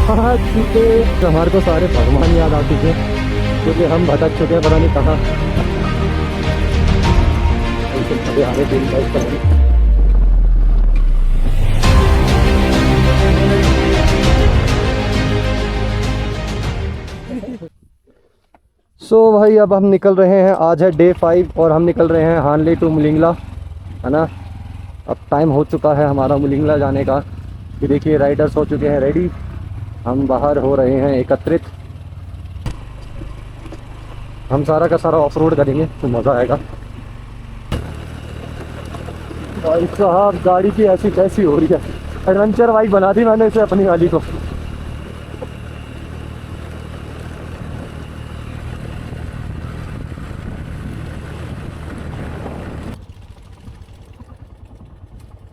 हाँ चूँकि हमारे को सारे भगवान याद आ चुके हैं, क्योंकि हम भटक चुके हैं पता नहीं कहाँ। आगे दिन का भाई अब हम निकल रहे हैं। आज है डे 5 और हम निकल रहे हैं हानले टू मुलिंगला, है ना। अब टाइम हो चुका है हमारा मुलिंगला जाने का। कि देखिए राइडर्स हो चुके हैं रेडी, हम बाहर हो रहे हैं एकत्रित। हम सारा का सारा ऑफ रोड करेंगे तो मज़ा आएगा। भाई साहब गाड़ी की ऐसी कैसी हो रही है, एडवेंचर बाइक बना दी मैंने इसे अपनी वाली को।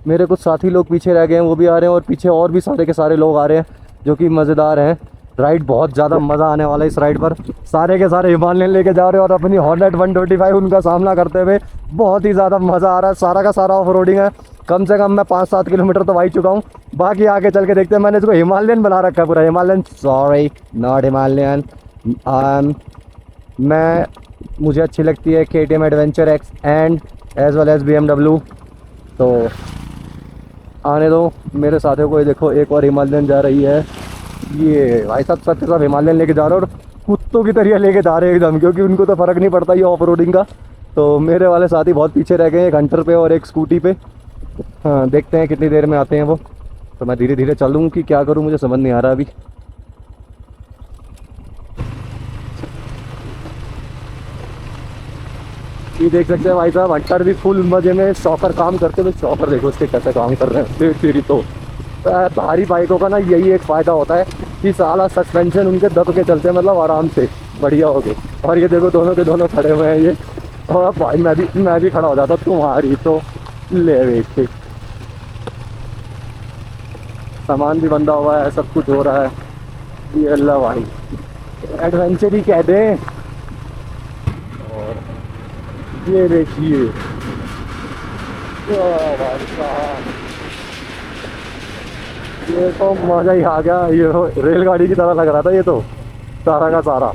मेरे कुछ साथी लोग पीछे रह गए हैं, वो भी आ रहे हैं, और पीछे और भी सारे के सारे लोग आ रहे हैं जो कि मज़ेदार हैं। राइड बहुत ज़्यादा मज़ा आने वाला है इस राइड पर। सारे के सारे हिमालयन लेके जा रहे हैं और अपनी हॉर्नेट 125 उनका सामना करते हुए बहुत ही ज़्यादा मज़ा आ रहा है। सारा का सारा ऑफ रोडिंग है। कम से कम मैं 5-7 किलोमीटर तो आ ही चुका हूँ। बाकी आगे चल के देखते हैं। मैंने इसको हिमालयन बना रखा है पूरा, हिमालयन, सॉरी नॉट हिमालयन। मुझे अच्छी लगती है KTM adventure X and as well as BMW। तो आने दो मेरे साथियों को। ये देखो एक और हिमालयन जा रही है। ये भाई साहब सबके सब हिमालयन लेके जा रहे हैं और कुत्तों की तरह लेके जा रहे हैं एकदम, क्योंकि उनको तो फ़र्क नहीं पड़ता ये ऑफ रोडिंग का। तो मेरे वाले साथी बहुत पीछे रह गए हैं, एक हंटर पे और एक स्कूटी पे। हाँ देखते हैं कितनी देर में आते हैं वो। तो मैं धीरे धीरे चलूँ कि क्या करूँ, मुझे समझ नहीं आ रहा अभी। ये देख सकते हैं भाई साहब हंटर भी फुल मजे में शॉकर काम करते हुए। शॉकर देखो इसके कैसे काम कर रहे हैं, तेरी तो भारी बाइकों का ना यही एक फ़ायदा होता है कि साला सस्पेंशन उनके दब के चलते हैं, मतलब आराम से बढ़िया हो गए। और ये देखो दोनों के दोनों खड़े हुए हैं ये। और भाई मैं भी खड़ा हो जाता, तुम्हारी तो ले वेट। सामान भी बंधा हुआ है, सब कुछ हो रहा है। ये अल्लाह भाई एडवेंचर ही कह दें। और ये देखिए भाई साहब, ये तो मजा ही आ गया। ये रेलगाड़ी की तरह लग रहा था ये तो सारा का सारा।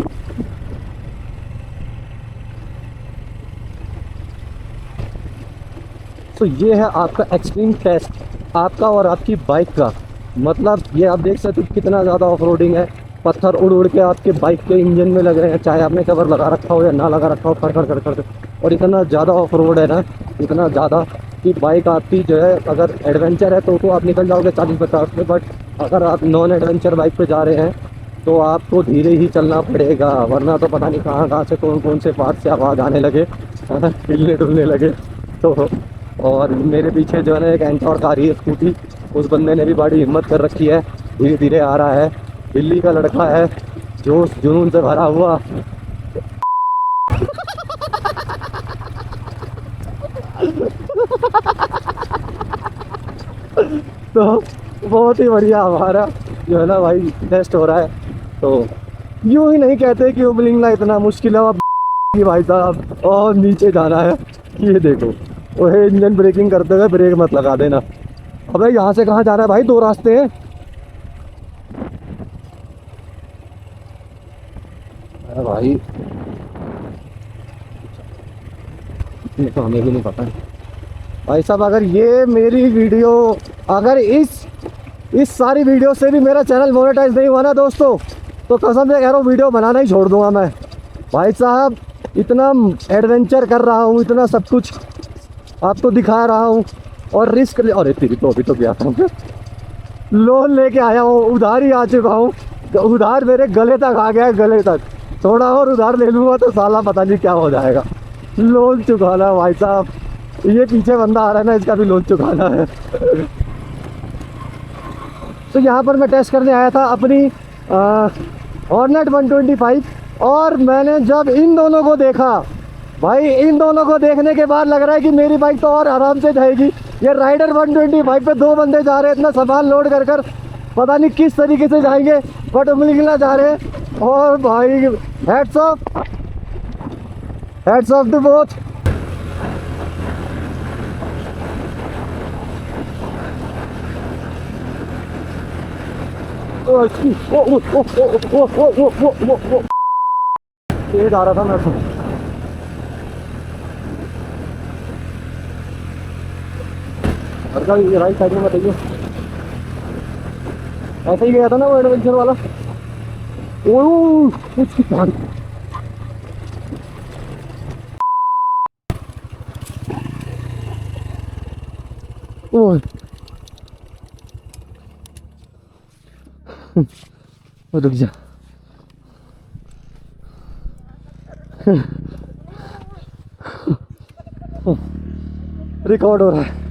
तो ये है आपका एक्सट्रीम टेस्ट, आपका और आपकी बाइक का। मतलब ये आप देख सकते हो कितना ज़्यादा ऑफ रोडिंग है। पत्थर उड़ उड़ के आपके बाइक के इंजन में लग रहे हैं, चाहे आपने कवर लगा रखा हो या ना लगा रखा हो, कर कर कर कर। और इतना ज़्यादा ऑफ रोड है ना, इतना ज़्यादा कि बाइक आपकी जो है, अगर एडवेंचर है तो आप निकल जाओगे 40-50 में। बट अगर आप नॉन एडवेंचर बाइक पे जा रहे हैं तो आपको धीरे ही चलना पड़ेगा, वरना तो पता नहीं कहाँ कहाँ से कौन कौन से पार्ट से आवाज़ आने लगे, हिलने डुलने लगे। तो और मेरे पीछे जो है ना एक एंटॉर्क आ रही है स्कूटी, उस बंदे ने भी बड़ी हिम्मत कर रखी है, धीरे धीरे आ रहा है। दिल्ली का लड़का है, जोश जुनून से भरा हुआ। तो बहुत ही बढ़िया हमारा जो है ना भाई टेस्ट हो रहा है। तो यूँ ही नहीं कहते कि उबलिंगला इतना मुश्किल है। अब भाई साहब और नीचे जाना है। ये देखो वो इंजन ब्रेकिंग करते हुए ब्रेक मत लगा देना। अबे यहाँ से कहाँ जाना है भाई, 2 रास्ते हैं। भाई ये तो हमें भी नहीं पता है भाई साहब। अगर ये मेरी वीडियो, अगर इस सारी वीडियो से भी मेरा चैनल मोनेटाइज नहीं हुआ ना दोस्तों, तो कसम से कह रहा हूँ वीडियो बनाना ही छोड़ दूंगा मैं। भाई साहब इतना एडवेंचर कर रहा हूँ, इतना सब कुछ आपको दिखा रहा हूँ और रिस्क ले। अरे तेरी तो अभी तो गया था, लोन लेके आया हूँ, उधार ही आ चुका हूँ। उधार मेरे गले तक आ गया है, गले तक। थोड़ा और उधार ले लूँगा तो साला पता नहीं क्या हो जाएगा। लोन चुकाना भाई साहब, ये पीछे बंदा आ रहा है ना, इसका भी लोन चुकाना है। तो यहाँ पर मैं टेस्ट करने आया था अपनी हॉर्नेट 125, और मैंने जब इन दोनों को देखा भाई, इन दोनों को देखने के बाद लग रहा है कि मेरी बाइक तो और आराम से जाएगी। ये राइडर 125 पे 2 बंदे जा रहे हैं, इतना सामान लोड कर कर पता नहीं किस तरीके से जाएंगे, बट उमलिंगला जा रहे हैं। और भाई हेड्स ऑफ द बोथ। वो तेज आ रहा था मैं तो। ये राइट साइड में बताइए, ऐसा ही गया था ना वो एडवेंचर वाला। ओह उसकी जान। ओह रुक जा। रिकॉर्ड हो रहा है।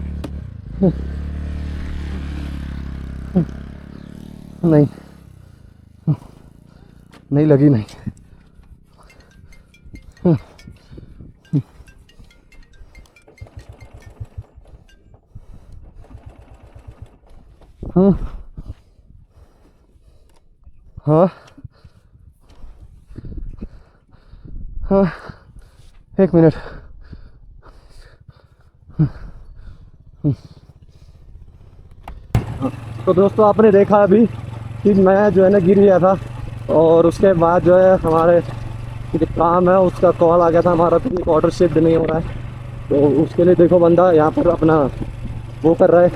नहीं नहीं लगी नहीं। हाँ हाँ हाँ 1 मिनट। तो दोस्तों आपने देखा अभी कि मैं जो है ना गिर गया था, और उसके बाद जो है हमारे जो काम है उसका कॉल आ गया था, हमारा तो ऑर्डर शिफ्ट नहीं हो रहा है। तो उसके लिए देखो बंदा यहाँ पर अपना वो कर रहा है,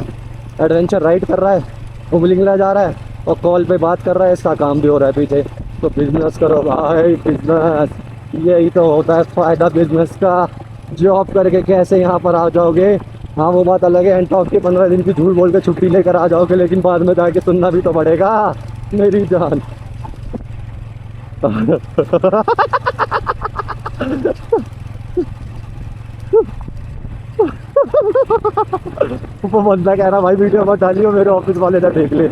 एडवेंचर राइड कर रहा है, उमलिंगला जा रहा है और कॉल पे बात कर रहा है, इसका काम भी हो रहा है पीछे। तो बिजनेस करो भाई, बिजनेस, यही तो होता है फ़ायदा बिजनेस का। जॉब करके कैसे यहाँ पर आ जाओगे, हाँ वो बात अलग है, एंटॉक की 15 दिन की झूठ बोल के छुट्टी लेकर आ जाओगे, लेकिन बाद में जाके सुनना भी तो पड़ेगा मेरी जान। वो बंदा कह रहा भाई वीडियो मत डालियो, मेरे ऑफिस वाले ना देख ले।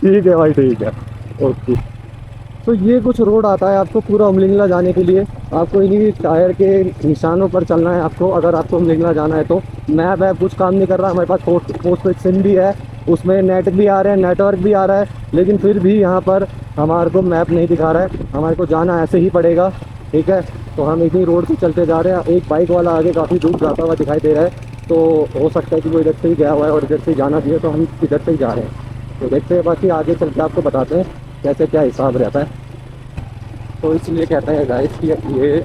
ठीक है भाई, ठीक है, ओके। तो ये कुछ रोड आता है आपको पूरा उमलिंगला जाने के लिए। आपको इन्हीं टायर के निशानों पर चलना है आपको, अगर आपको उमलिंगला जाना है तो। मैप वैप कुछ काम नहीं कर रहा, हमारे पास पोस्टपेड सिम भी है, उसमें नेट भी आ रहे हैं, नेटवर्क भी आ रहा है, लेकिन फिर भी यहाँ पर हमारे को मैप नहीं दिखा रहा है। हमारे को जाना ऐसे ही पड़ेगा, ठीक है। तो हम इसी रोड से चलते जा रहे हैं। एक बाइक वाला आगे काफ़ी दूर जाता हुआ दिखाई दे रहा है, तो हो सकता है कि वो इधर से ही गया हुआ है और इधर से जाना भी है, तो हम इधर से ही जा रहे हैं। तो देखते हैं, बाकी आगे चल के आपको बताते हैं कैसे क्या हिसाब रहता है। तो इसलिए कहते हैं गाइस कि ये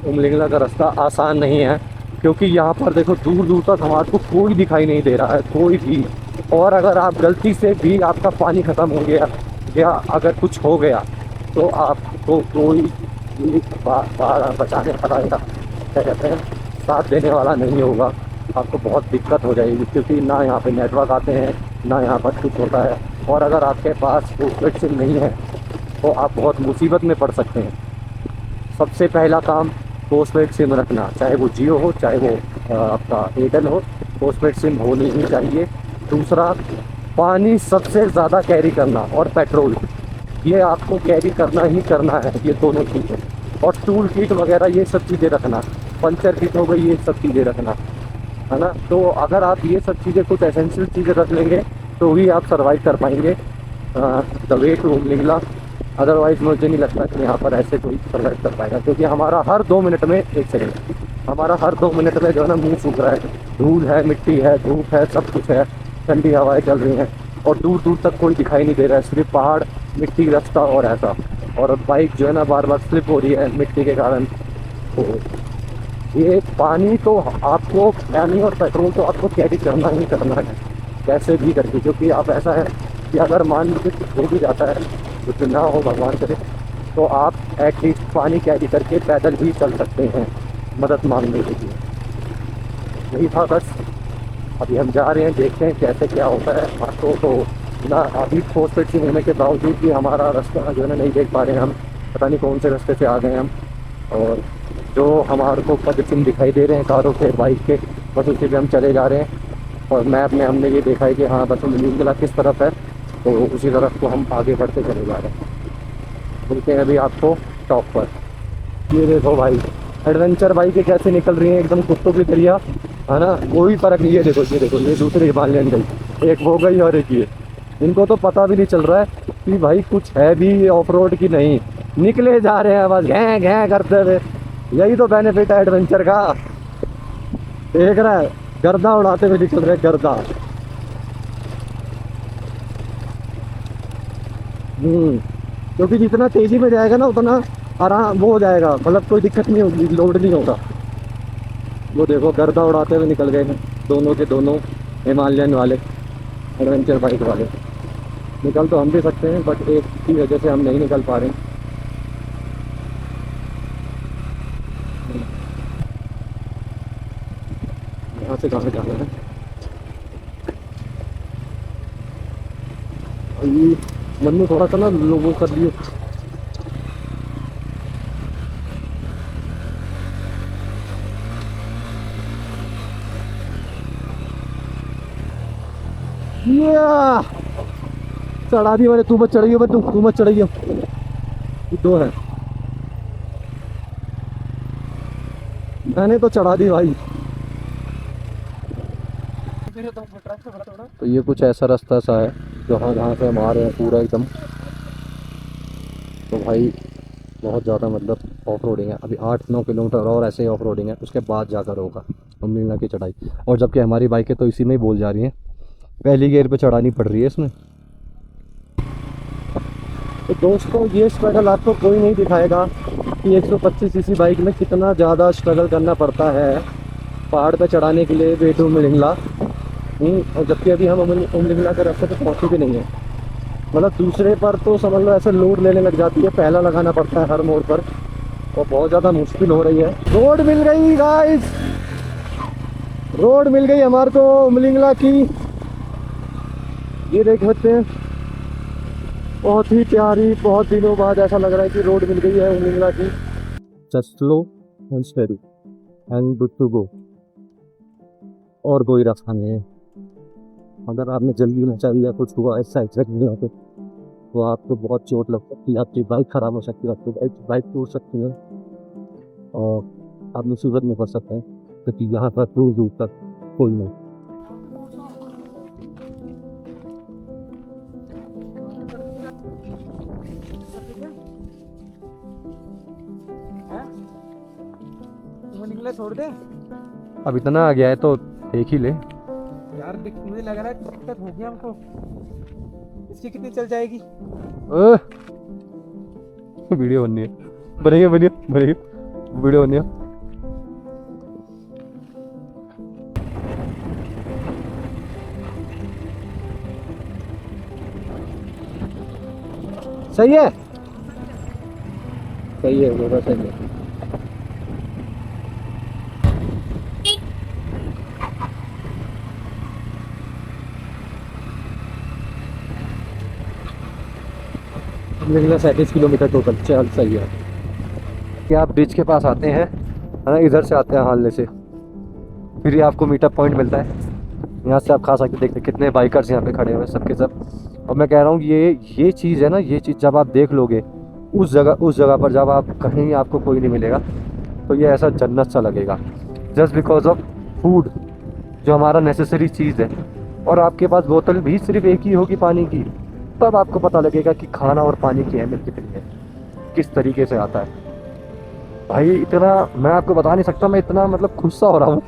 उमलिंगला का रास्ता आसान नहीं है, क्योंकि यहाँ पर देखो दूर दूर तक हमारे को कोई दिखाई नहीं दे रहा है, कोई भी। और अगर आप गलती से भी आपका पानी ख़त्म हो गया या अगर कुछ हो गया तो आपको कोई बचाने वाला या क्या कहते हैं साथ देने वाला नहीं होगा। आपको बहुत दिक्कत हो जाएगी, क्योंकि ना यहाँ पे नेटवर्क आते हैं, ना यहाँ पर कुछ होता है। और अगर आपके पास पोस्टपेड सिम नहीं है तो आप बहुत मुसीबत में पड़ सकते हैं। सबसे पहला काम पोस्टपेड सिम रखना, चाहे वो जियो हो चाहे वो आपका एयरटेल हो, पोस्टपेड सिम होनी ही चाहिए। दूसरा, पानी सबसे ज़्यादा कैरी करना, और पेट्रोल, ये आपको कैरी करना ही करना है, ये दोनों चीज़ें। और टूल किट वगैरह ये सब चीज़ें रखना, पंचर किट हो गई, ये सब चीज़ें रखना, है ना। तो अगर आप ये सब चीज़ें कुछ एसेंशियल चीज़ें रख लेंगे तो ही आप सर्वाइव कर पाएंगे the way to Umling La. Otherwise मुझे नहीं लगता कि यहाँ पर ऐसे कोई सर्वाइव कर पाएगा, क्योंकि हमारा हर 2 मिनट में, 1 सेकेंड, हमारा हर 2 मिनट में जो है ना मुँह सूख रहा है, धूल है, मिट्टी है, धूप है, सब कुछ है, ठंडी हवाएं चल रही हैं, और दूर दूर तक कोई दिखाई नहीं दे रहा है, सिर्फ पहाड़, मिट्टी, रास्ता और ऐसा। और बाइक जो है ना बार बार स्लिप हो रही है मिट्टी के कारण। तो ये पानी तो आपको, पानी और पेट्रोल तो आपको कैरी करना ही करना है कैसे भी करके, क्योंकि आप ऐसा है कि अगर मान लीजिए कुछ हो भी जाता है, कुछ ना हो भगवान करे, तो आप एटलीस्ट पानी कैरी करके पैदल भी चल सकते हैं मदद मांगने के लिए। यही था बस। अभी हम जा रहे हैं, देखते हैं कैसे क्या होता है। आपको तो ना अभी पोस्टपेड सिम होने के बावजूद भी हमारा रास्ता जो है ना नहीं देख पा रहे हैं हम, पता नहीं कौन से रास्ते से आ गए हम। और जो हमारे को पद चिन्ह दिखाई दे रहे हैं कारों के, बाइक के, बस उसी पे हम चले जा रहे हैं। और मैप में हमने ये देखा है कि हाँ बस उमलिंगला किस तरफ है, तो उसी तरफ को हम आगे बढ़ते चले जा रहे हैं। मिलते हैं अभी आपको टॉप पर। ये देखो भाई, एडवेंचर बाइकें कैसे निकल रही हैं एकदम कुत्तों की तरह, है ना, कोई फर्क नहीं है। देखो ये देखो, ये दूसरी हिमालयन गई, एक वो गई और एक ये। इनको तो पता भी नहीं चल रहा है कि भाई कुछ है भी ऑफ रोड की नहीं, निकले जा रहे हैं बस घैं घैं करते हुए। यही तो बेनिफिट है एडवेंचर का। देख रहा है, गर्दा उड़ाते हुए निकल रहे, गर्दा। क्योंकि जितना तेज़ी में जाएगा ना उतना आराम वो हो जाएगा, मतलब कोई दिक्कत नहीं होगी, लोड नहीं होगा। वो देखो गर्दा उड़ाते हुए निकल गए हैं दोनों के दोनों हिमालयन वाले, एडवेंचर बाइक वाले। निकल तो हम भी सकते हैं बट एक की वजह से हम नहीं निकल पा रहे हैं। यहाँ से कहाँ जाना है? और ये मन में थोड़ा सा ना लोगों कर लिए। चढ़ा दी मैंने, तू मत चढ़ियो, मैं तू मत चढ़ियो। दो है, मैंने तो चढ़ा दी भाई। तो ये कुछ ऐसा रास्ता सा है जहाँ से हम आ रहे हैं पूरा एकदम। तो भाई बहुत ज़्यादा मतलब ऑफ रोडिंग है, अभी 8-9 किलोमीटर और ऐसे ही ऑफ रोडिंग है, उसके बाद जाकर होगा उमलिंगला की चढ़ाई। और जबकि हमारी बाइकें तो इसी में ही बोल जा रही हैं, पहली गियर पे चढ़ानी पड़ रही है इसमें। तो दोस्तों ये स्ट्रगल आपको कोई नहीं दिखाएगा कि 125 सीसी बाइक में कितना ज़्यादा स्ट्रगल करना पड़ता है पहाड़ पे चढ़ाने के लिए, वे टू उमलिंगला। और जबकि अभी हम उमलिंगला के रास्ते पे पहुँचे भी नहीं हैं। मतलब दूसरे पर तो समझ लो ऐसे लोड लेने लग जाती है, पहला लगाना पड़ता है हर मोड़ पर, और बहुत ज़्यादा मुश्किल हो रही है। रोड मिल गई गाइस, रोड मिल गई हमारे को उमलिंगला की। ये देख सकते हैं, बहुत ही प्यारी, बहुत दिनों बाद ऐसा लग रहा है कि रोड मिल गई है उमलिंगला की। Just slow and steady and good to go, और कोई रास्ता नहीं है। अगर आपने जल्दी में चल लिया, कुछ हुआ ऐसा एग्जैक्ट नहीं तो आपको बहुत चोट लग सकती है, आपकी बाइक ख़राब हो सकती है, आपकी बाइक टूट सकती है और आप मुसीबत में फंस सकते हैं। क्योंकि यहाँ पर दूर दूर तक कोई नहीं। छोड़ दे अब इतना आ गया है तो देख ही ले यार, मुझे लग रहा है दिक्कत हो गया हमको। इसकी कितनी चल जाएगी? वीडियो बननी है, बनेगी वीडियो बननी है। सही है, सही है, वो सही है। निकला 37 किलोमीटर टोटल, चल सही है। कि आप ब्रिज के पास आते हैं, है ना, इधर से आते हैं हालने से, फिर ये आपको मीटअप पॉइंट मिलता है। यहाँ से आप खा सकते, देखते कितने बाइकर्स यहाँ पे खड़े हुए हैं सबके सब। और मैं कह रहा हूँ ये चीज़ है ना, ये चीज़ जब आप देख लोगे उस जगह पर, जब आप कहीं आपको कोई नहीं मिलेगा, तो ये ऐसा जन्नत सा लगेगा। जस्ट बिकॉज ऑफ फूड, जो हमारा नेसेसरी चीज़ है, और आपके पास बोतल भी सिर्फ एक ही होगी पानी की, तब आपको पता लगेगा कि खाना और पानी की अहमियत कितनी है, किस तरीके से आता है। भाई इतना मैं आपको बता नहीं सकता, मैं इतना मतलब खुश सा हो रहा हूँ।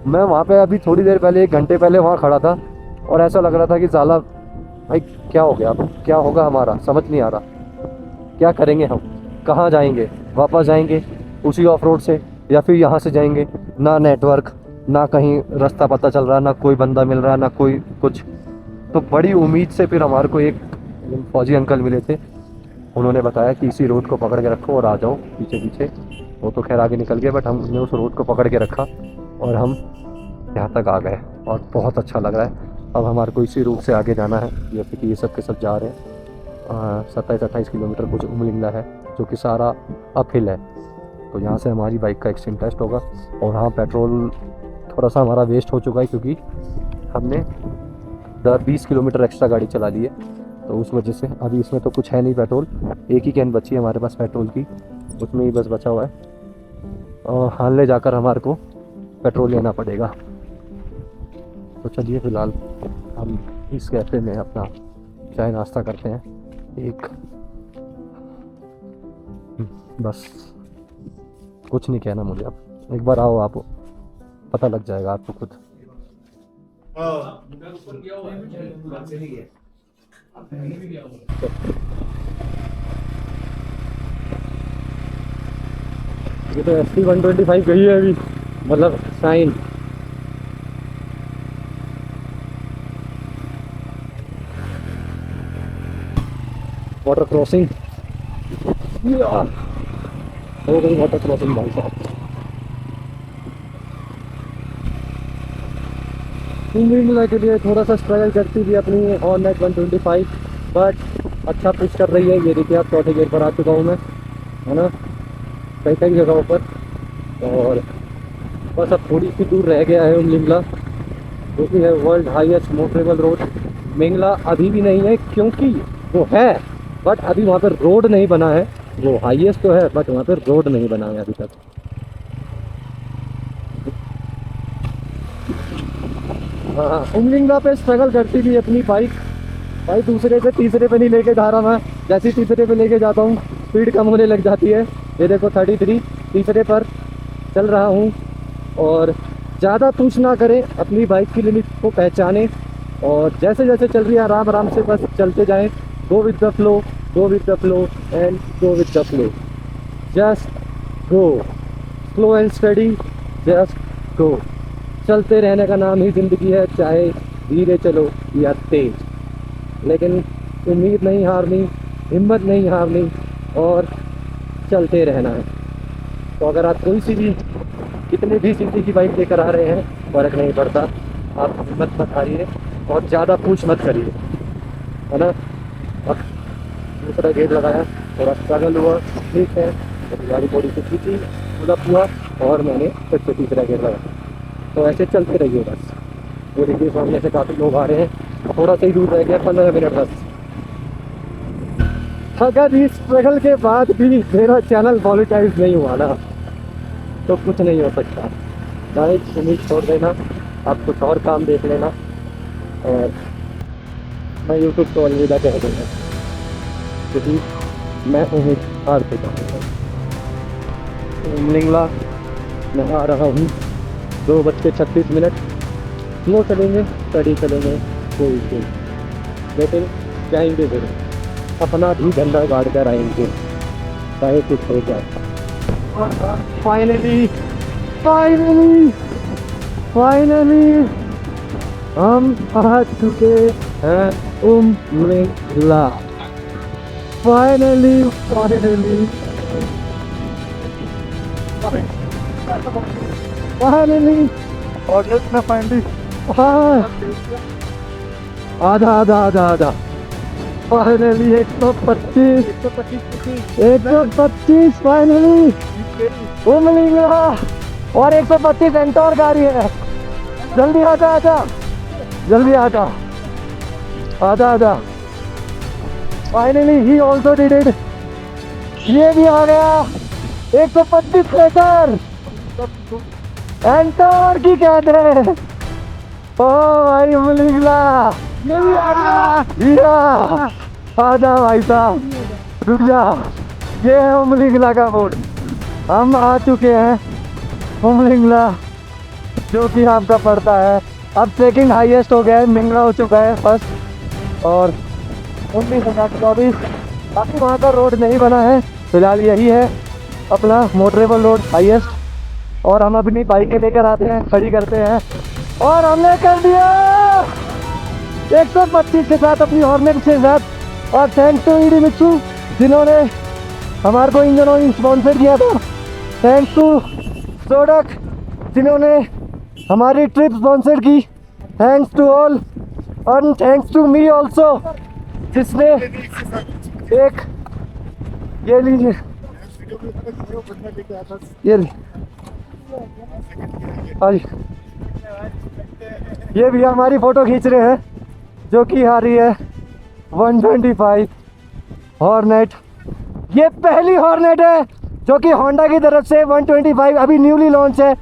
मैं वहाँ पे अभी थोड़ी देर पहले, 1 घंटे पहले वहाँ खड़ा था, और ऐसा लग रहा था कि साला भाई क्या हो गया, अब क्या होगा हमारा, समझ नहीं आ रहा। क्या करेंगे हम, कहाँ जाएंगे, वापस जाएंगे उसी ऑफ रोड से, या फिर यहाँ से जाएंगे? ना नेटवर्क, ना कहीं रास्ता पता चल रहा, ना कोई बंदा मिल रहा, ना कोई कुछ। तो बड़ी उम्मीद से फिर हमारे को एक फौजी अंकल मिले थे, उन्होंने बताया कि इसी रोड को पकड़ के रखो और आ जाओ पीछे पीछे। वो तो खैर आगे निकल गए, बट हमने उस रोड को पकड़ के रखा और हम यहाँ तक आ गए, और बहुत अच्छा लग रहा है। अब हमारे को इसी रूट से आगे जाना है, जैसे कि ये सब के सब जा रहे हैं। 27-28 किलोमीटर कुछ उमलिंगला है, जो कि सारा अपहिल है। तो यहाँ से हमारी बाइक का एक्सट्रीम टेस्ट होगा। और हाँ, पेट्रोल थोड़ा सा हमारा वेस्ट हो चुका है, क्योंकि हमने 20 किलोमीटर एक्स्ट्रा गाड़ी चला ली है, तो उस वजह से अभी इसमें तो कुछ है नहीं पेट्रोल। एक ही कैन बची है हमारे पास पेट्रोल की, उसमें ही बस बचा हुआ है। और हाल जाकर हमारे को पेट्रोल लेना पड़ेगा। तो चलिए फ़िलहाल हम इस कैफ़े में अपना चाय नाश्ता करते हैं एक। बस कुछ नहीं कहना मुझे, अब एक बार आओ, आप पता लग जाएगा आपको खुद। ये तो ST 125 गई है अभी, मतलब साइन। वाटर क्रॉसिंग हो गई, वाटर क्रॉसिंग भाई साहब। मिला के लिए थोड़ा सा स्ट्रगल करती थी अपनी हॉर्नेट 125, बट अच्छा पुश कर रही है। ये देखिए आप चौथे गेयर पर आ चुका हूँ मैं, है ना, कई कई जगहों पर। और बस अब थोड़ी सी दूर रह गया है उमलिंगला, जो कि है वर्ल्ड हाईएस्ट मोटरेबल रोड। मिंगला अभी भी नहीं है, क्योंकि वो है बट अभी वहाँ पर रोड नहीं बना है। वो हाईएस्ट तो है बट वहाँ पर रोड नहीं बना है अभी तक। हाँ, उमलिंगला पे स्ट्रगल करती थी अपनी बाइक। भाई दूसरे से तीसरे पे नहीं लेके जा रहा मैं, जैसे ही तीसरे पे लेके जाता हूँ स्पीड कम होने लग जाती है। ये देखो 33 तीसरे पर चल रहा हूँ। और ज़्यादा पुश ना करें, अपनी बाइक की लिमिट को पहचानें और जैसे जैसे चल रही है आराम आराम से बस चलते जाएं। Go with the flow, go with the flow and go with the flow. Just go, slow and study, just go. चलते रहने का नाम ही ज़िंदगी है, चाहे धीरे चलो या तेज, लेकिन उम्मीद नहीं हारनी, हिम्मत नहीं हारनी और चलते रहना है। तो अगर आप कोई सी भी कितने भी सीसी की बाइक लेकर आ रहे हैं, फ़र्क नहीं पड़ता, आप हिम्मत मत हारिए और ज़्यादा पुश मत करिए, है ना। अब दूसरा गेट लगाया, थोड़ा स्ट्रगल हुआ, ठीक है, तो गाड़ी थोड़ी सी खींची, पुलअप हुआ और मैंने फिर से तीसरा गेट लगाया। तो ऐसे चलते रहिए बस। वो देखिए सामने से काफ़ी लोग आ रहे हैं, थोड़ा सा ही दूर रह गया, 15 मिनट बस। अगर इस स्ट्रगल के बाद भी मेरा चैनल मोनेटाइज नहीं हुआ ना, तो कुछ नहीं हो सकता। गाइस उम्मीद छोड़ देना, आप कुछ और काम देख लेना और मैं यूट्यूब को अलविदा कह दूँगा, क्योंकि मैं उम्मीद हार चुका हूँ। उमलिंगला मैं आ रहा हूँ, 2:36। स्लो चलेंगे, स्टडी चलेंगे, कोई इशू, लेकिन जाएंगे जरूर, अपना भी झंडा गाड़ कर आएंगे, चाहे कुछ हो जाए। फाइनली फाइनली फाइनली हम आ चुके हैं Umling La. Finally finally finally audience में फाइनली हाँ, आधा आधा आधा आधा फाइनली 125 फाइनली उमलिंगला। और 125 एंटोर गाड़ी है, जल्दी आजा आजा, जल्दी आजा, आजा आजा। Finally he also did it, ये भी आ गया 125 प्रेशर एंटोर की कहते हैं। ओ भाई उमलिंगला, ये भी आ गया, आजा भाई साहब, रुक जा। ये है उमलिंगला का बोर्ड, हम आ चुके हैं उमलिंगला, जो कि आपका पड़ता है अब सेकंड हाईएस्ट हो गया है। मिंगला हो चुका है फर्स्ट और 19,024। बाकी वहाँ का रोड नहीं बना है, फिलहाल यही है अपना मोटरेबल रोड हाईएस्ट। और हम अपनी बाइकें लेकर आते हैं, खड़ी करते हैं और हमने कर दिया 125 के साथ अपनी हॉर्नेट के साथ। और थैंक्स टू ईडीमित्सु जिन्होंने हमारे को इंजन ऑयल स्पॉन्सर किया था, थैंक्स टू सोडक जिन्होंने हमारी ट्रिप स्पॉन्सर की, थैंक्स टू ऑल और थैंक्स टू मी ऑल्सो, जिसने एक ये लीजिए, ये हाँ जी, ये भी हमारी फ़ोटो खींच रहे हैं, जो कि आ रही है 125 हॉर्नेट। ये पहली हॉर्नेट है जो कि होंडा की तरफ से 125 अभी न्यूली लॉन्च है,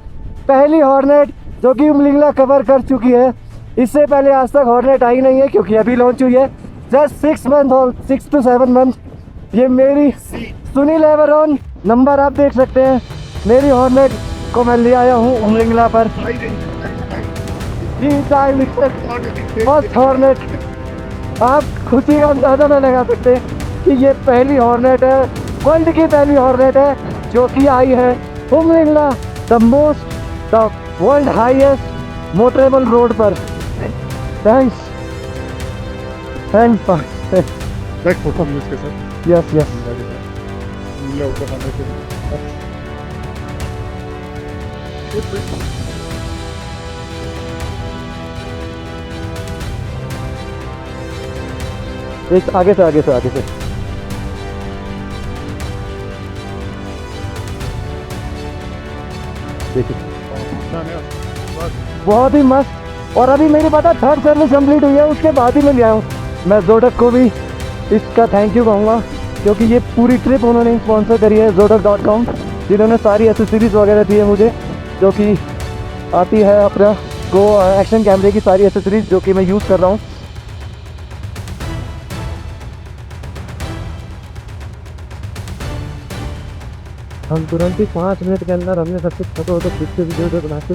पहली हॉर्नेट जो कि उमलिंगला कवर कर चुकी है। इससे पहले आज तक हॉर्नेट आई नहीं है, क्योंकि अभी लॉन्च हुई है जस्ट 6 मंथ और 6 to 7 मंथ। ये मेरी सुनील एवरॉन नंबर आप देख सकते हैं, मेरी हॉर्नेट को मैं ले आया हूँ उमलिंगला पर। फर्स्ट हॉर्नेट, आप खुशी का अंदाजा न लगा सकते कि ये पहली हॉर्नेट है, वर्ल्ड की पहली हॉर्नेट है जो कि आई है Umling La the most the world highest motorable road पर। Thanks thanks. बैक फोटो हम इसके साथ यस यस। नीला ऊपर आने के लिए। एक आगे से आगे से आगे से। देखिए बहुत ही मस्त। और अभी मेरी पता थर्ड सर्विस कंप्लीट हुई है, उसके बाद ही मैं गया हूँ। मैं जोडक को भी इसका थैंक यू कहूँगा, क्योंकि ये पूरी ट्रिप उन्होंने स्पॉन्सर करी है zodak.com, जिन्होंने सारी एसेसरीज वगैरह दी है मुझे, जो कि आती है अपना गो एक्शन कैमरे की सारी एसेसरीज, जो कि मैं यूज़ कर रहा हूँ। हम तुरंत ही 5 मिनट के अंदर हमने सब कुछ फोटो वोटो खींच के वीडियो बना के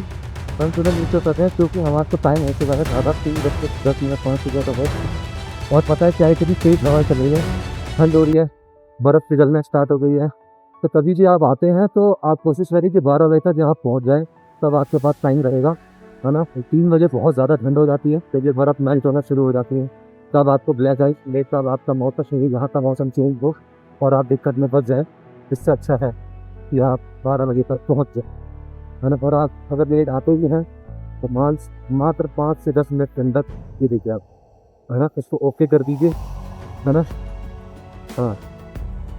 हम तुरंत नीचे उतरते हैं, क्योंकि हमारे को टाइम हो चुका है ज़्यादा, 3:10 मिनट पहुँच चुका था बस। और पता है क्या है, कितनी तेज हवा चल रही है, ठंड हो रही है, बर्फ़ पिघलना स्टार्ट हो गई है। तो कभी भी आप आते हैं तो आप कोशिश करिए कि 12 बजे तक यहाँ पहुँच जाए, तब आपके पास टाइम रहेगा, है ना। 3 बजे बहुत ज़्यादा ठंड हो जाती है, जब ये बर्फ़ मेल्ट होना शुरू हो जाती है, तब आपको ब्लैक आइस लेट, तब आपका मौसम शुरू, यहाँ का मौसम चेंज हो और आप दिक्कत में फंस जाए। इससे अच्छा है कि आप 12 बजे तक पहुँच जाए, है ना। और आप अगर लेट आते ही हैं तो मात्र 5 से 10 मिनट के अंदर ये देखिए आप, है ना, इसको ओके कर दीजिए, है ना। हाँ,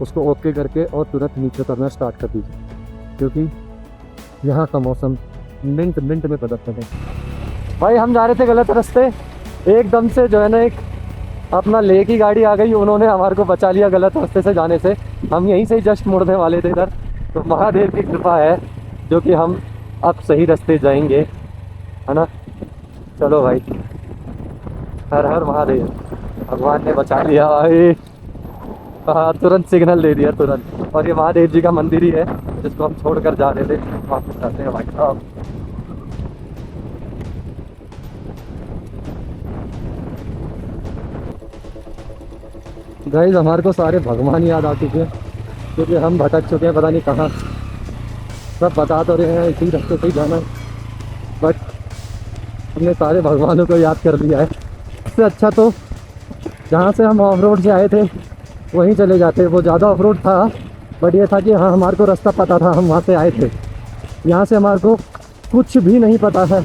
उसको ओके करके और तुरंत नीचे करना स्टार्ट कर दीजिए, क्योंकि यहाँ का मौसम मिनट मिनट में बदलता है। भाई हम जा रहे थे गलत रास्ते, एकदम से जो है ना एक अपना ले की गाड़ी आ गई, उन्होंने हमारे को बचा लिया गलत रास्ते से जाने से। हम यहीं से ही जस्ट मुड़ने वाले थे इधर, तो महादेव की कृपा है जो कि हम अब सही रास्ते जाएंगे, है ना। चलो भाई, हर हर महादेव, भगवान ने बचा लिया भाई। हाँ, तुरंत सिग्नल दे दिया तुरंत। और ये महादेव जी का मंदिर ही है जिसको हम छोड़कर जा रहे थे, वापस जाते हैं भाई साहब। गाइस हमारे को सारे भगवान याद आ चुके हैं, क्योंकि हम भटक चुके हैं पता नहीं कहाँ। सब बता तो रहे हैं इसी रास्ते से ही जाना है, बट हमने सारे भगवानों को याद कर लिया है। इससे अच्छा तो जहाँ से हम ऑफ रोड से आए थे वहीं चले जाते। वो ज़्यादा ऑफ रोड था, बट ये था कि हाँ हमारे को रास्ता पता था, हम वहाँ से आए थे। यहाँ से हमारे को कुछ भी नहीं पता है,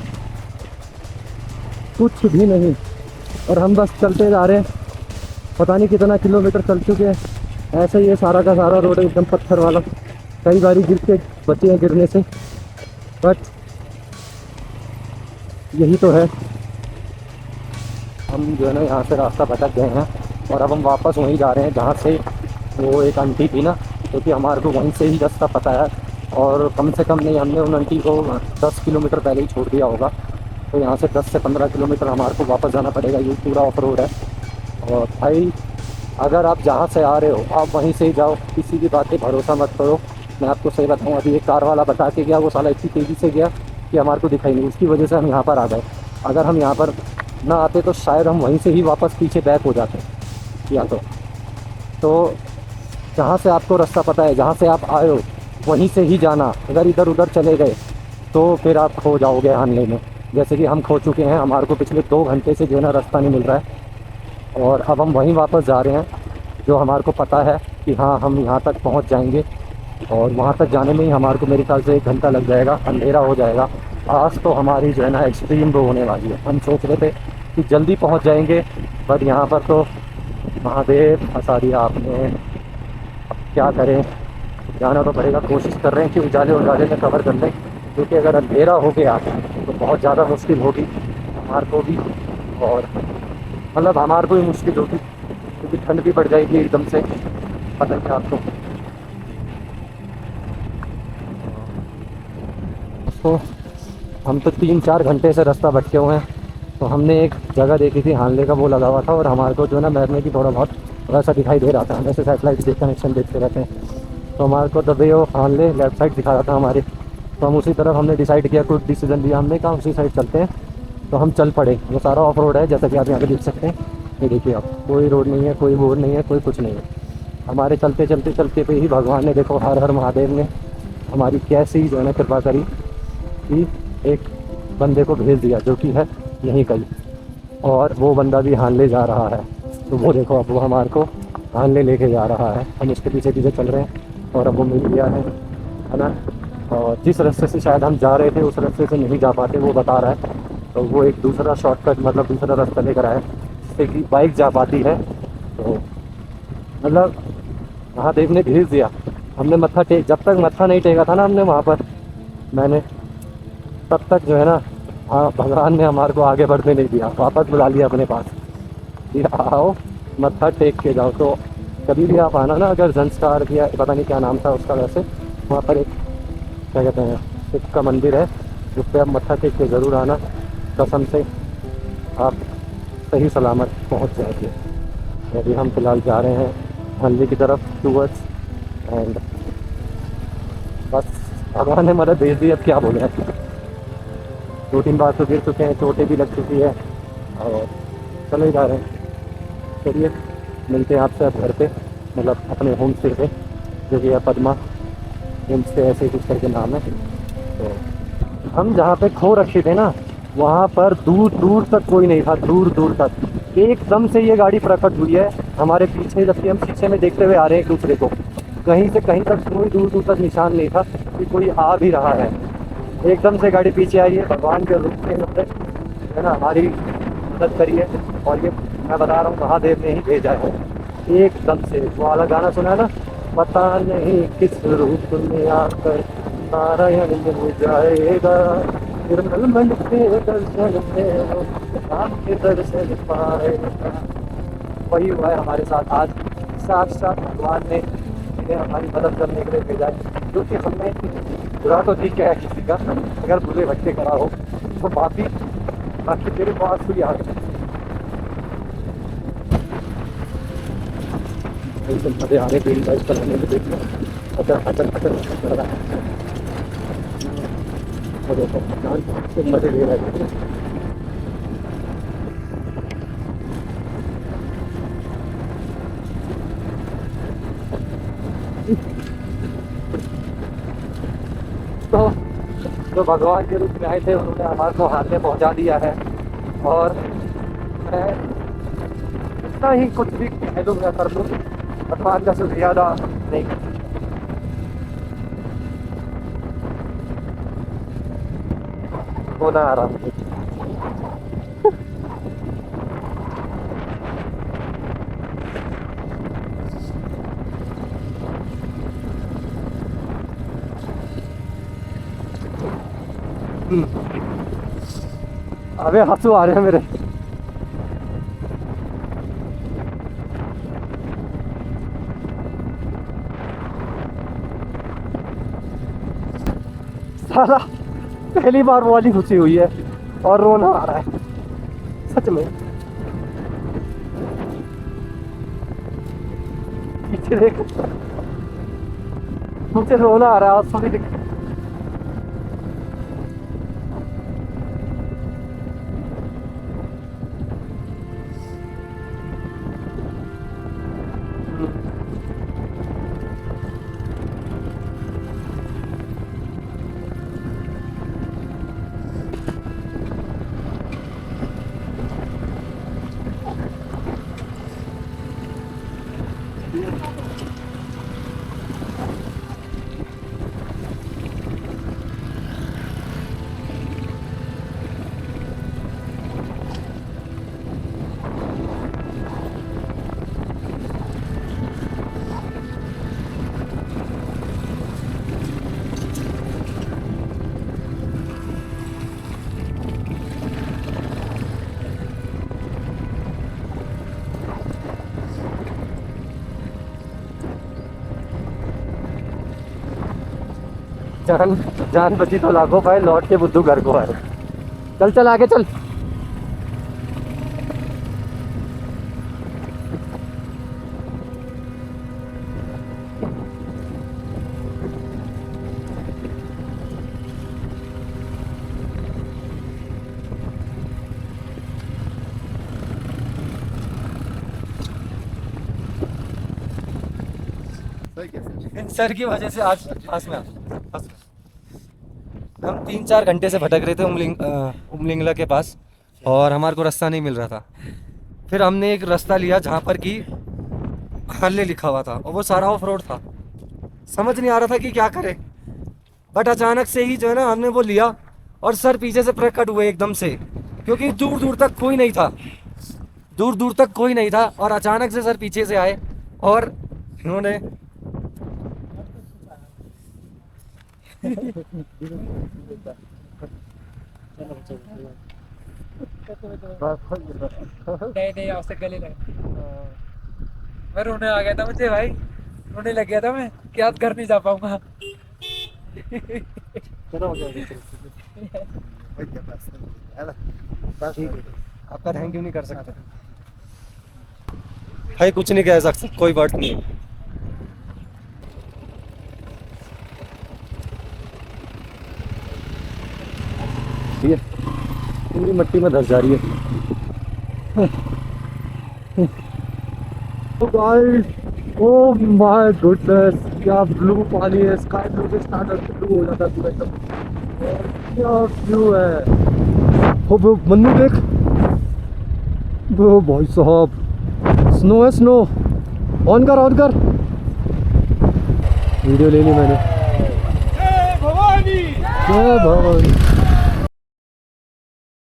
कुछ भी नहीं, और हम बस चलते जा रहे हैं। पता नहीं कितना किलोमीटर चल चुके हैं। ऐसे ही ये सारा का सारा रोड एकदम पत्थर वाला, कई बारी गिर के बचे हैं गिरने से, बट यही तो है। हम जो है ना यहाँ से रास्ता भटक गए हैं और अब हम वापस वहीं जा रहे हैं जहाँ से वो एक आंटी थी ना, क्योंकि हमारे को वहीं से ही रास्ता पता है। और कम से कम नहीं, हमने उन आंटी को 10 किलोमीटर पहले ही छोड़ दिया होगा, तो यहाँ से 10 से 15 किलोमीटर हमारे को वापस जाना पड़ेगा। ये पूरा ऑफ रोड है। और भाई अगर आप जहाँ से आ रहे हो आप वहीं से ही जाओ, किसी की बात पे भरोसा मत करो। मैं आपको सही बताऊँ, अभी एक कार वाला बता के गया, वो साला इतनी तेज़ी से गया कि हमारे को दिखाई नहीं, उसकी वजह से हम यहाँ पर आ गए। अगर हम यहाँ पर ना आते तो शायद हम वहीं से ही वापस पीछे बैक हो जाते या तो जहाँ से आपको रास्ता पता है, जहाँ से आप आए हो वहीं से ही जाना। अगर इधर उधर चले गए तो फिर आप खो जाओगे आने में, जैसे कि हम खो चुके हैं। हमारे को पिछले 2 घंटे से जो है ना रास्ता नहीं मिल रहा है, और अब हम वहीं वापस जा रहे हैं जो हमारे को पता है कि हाँ हम यहाँ तक पहुँच जाएंगे। और वहाँ तक जाने में ही हमारे को मेरे ख्याल से 1 घंटा लग जाएगा, अंधेरा हो जाएगा। आज तो हमारी जो है ना एक्सट्रीम वो होने वाली है। हम सोच रहे थे कि जल्दी पहुँच जाएंगे, बट यहाँ पर तो महादेव फंसा दिया आपने। अब क्या करें, जाना तो पड़ेगा। कोशिश कर रहे हैं कि उजाले में कवर कर लें, क्योंकि अगर अंधेरा हो गया तो बहुत ज़्यादा मुश्किल होगी हमारे को भी, और मतलब हमारे को भी मुश्किल होगी, क्योंकि ठंड भी बढ़ जाएगी एकदम से, पता है आपको। तो हम तो 3-4 घंटे से रास्ता भटके हुए हैं। तो हमने एक जगह देखी थी, हानले का वो लगा हुआ था, और हमारे को जो है ना मैप में भी थोड़ा बहुत वैसा दिखाई दे रहा था। हम ऐसे सैटेलाइट से कनेक्शन देखते रहते हैं, तो हमारे को दबे वो हानले लेफ्ट साइड दिखा रहा था हमारे। तो हम उसी तरफ हमने डिसाइड किया, कुछ डिसीजन लिया हमने, कहा उसी साइड चलते हैं। तो हम चल पड़े। वो सारा ऑफ रोड है, जैसा कि आप यहाँ पे देख सकते हैं। ये देखिए आप, कोई रोड नहीं है, कोई बोर्ड नहीं है, कोई कुछ नहीं है। हमारे चलते पे ही भगवान ने देखो, हर हर महादेव ने हमारी कैसी जो है ना कृपा करी कि एक बंदे को भेज दिया जो कि है यहीं कहीं, और वो बंदा भी हानले जा रहा है। तो वो देखो अब वो हमारे को हानले लेके जा रहा है, हम उसके पीछे पीछे चल रहे हैं और अब वो मिल गया है ना। और जिस रास्ते से शायद हम जा रहे थे उस रास्ते से नहीं जा पाते वो बता रहा है, तो वो एक दूसरा शॉर्टकट मतलब दूसरा रास्ता लेकर आया जिससे कि बाइक जा पाती है। तो मतलब महादेव ने भेज दिया। हमने मत्था टेक, जब तक मत्था नहीं टेका था ना हमने वहाँ पर, मैंने, तब तक जो है ना, हाँ, भगवान ने हमारे को आगे बढ़ने नहीं दिया, वापस बुला लिया अपने पास कि आओ मत्था टेक के जाओ। तो कभी भी आप आना ना, अगर जंस्कार या पता नहीं क्या नाम था उसका, वैसे वहाँ पर एक क्या कहते हैं शिव का मंदिर है जिस पर आप मत्था टेक के ज़रूर आना, कसम से आप सही सलामत पहुँच जाएंगे। अभी हम फिलहाल जा रहे हैं हल्दी की तरफ टूवर्ड्स, एंड बस भगवान ने मदद भेज दी, अब क्या बोले। 2-3 बार तो गिर चुके हैं, चोटें भी लग चुकी है और चले जा रहे हैं। चलिए मिलते हैं आपसे अब घर पे, मतलब अपने होम स्टे पे जो कि है पद्मा होम स्टे, ऐसे ही कुछ करके नाम है। तो हम जहाँ पे खो रखे थे ना वहाँ पर दूर दूर तक कोई नहीं था, दूर दूर तक। एकदम से ये गाड़ी प्रकट हुई है हमारे पीछे, जबकि हम शीशे में देखते हुए आ रहे हैं एक दूसरे को। कहीं से कहीं तक कोई दूर दूर तक निशान नहीं था कि कोई आ भी रहा है। एकदम से गाड़ी पीछे आई है, भगवान के रूप में है ना, हमारी मदद करी है। और ये मैं बता रहा हूँ महादेव ने ही भेजा है एकदम से। वो वाला गाना सुना है ना, पता नहीं किस रूप में आकर नारायण मिल जाएगा, निर्मल मन के दर्शन में आपके दर्शन पाएगा। वही हुआ है हमारे साथ आज, साक्षात भगवान ने हमारी मदद करने के लिए भेजा है। क्योंकि हमने बुरा तो ठीक है किसी का, अगर बुरे बच्चे करा हो तो माफी, बाकी तेरे पास हुई आ गई। मजे आ रहे तेरी बाइक चलाने में, देखना अचर अचर अचर कर रहा है, मजे ले रहा है। तो भगवान के रूप में आए थे, उन्होंने हमारे को हाथ में पहुंचा दिया है। और मैं इतना ही कुछ भी कह दूँ या कर लूँ, भगवान का शुक्रिया अदा नहीं कर होना आ रहा। अबे आंसू आ रहे हैं मेरे। साला पहली बार वो वाली खुशी हुई है और रोना आ रहा है सच में। पीछे देख, मुझे रोना आ रहा है आंसू भी दिख। जान जान बची तो लाखों पाए, लौट के बुद्धू घर को आए। चल चल आगे चल। सही कैसे इन सर की वजह से आज पास में हम 3-4 घंटे से भटक रहे थे उमलिंगला के पास और हमारे को रास्ता नहीं मिल रहा था। फिर हमने एक रास्ता लिया जहाँ पर कि हार्ले लिखा हुआ था और वो सारा ऑफ रोड था। समझ नहीं आ रहा था कि क्या करें, बट अचानक से ही जो है ना हमने वो लिया और सर पीछे से प्रकट हुए एकदम से, क्योंकि दूर दूर तक कोई नहीं था, दूर दूर तक कोई नहीं था और अचानक से सर पीछे से आए और इन्होंने नहीं नहीं आपसे गले लगे। मैं रोने आ गया था, मुझे भाई रोने लग गया था मैं कि आज घर नहीं जा पाऊंगा। आपका थैंक यू नहीं कर सकते भाई, कुछ नहीं कह सकते, कोई बात नहीं। ये पूरी मिट्टी में धस जा रही है। ओह माय गुडनेस, क्या ब्लू पानी है, स्काई ब्लू से स्टार्ट ब्लू हो जाता है पूरा एकदम। क्या व्यू है। वो मन्नू देख, वो भाई साहब स्नो है, स्नो। ऑन कर वीडियो ले ली मैंने। जय भवानी।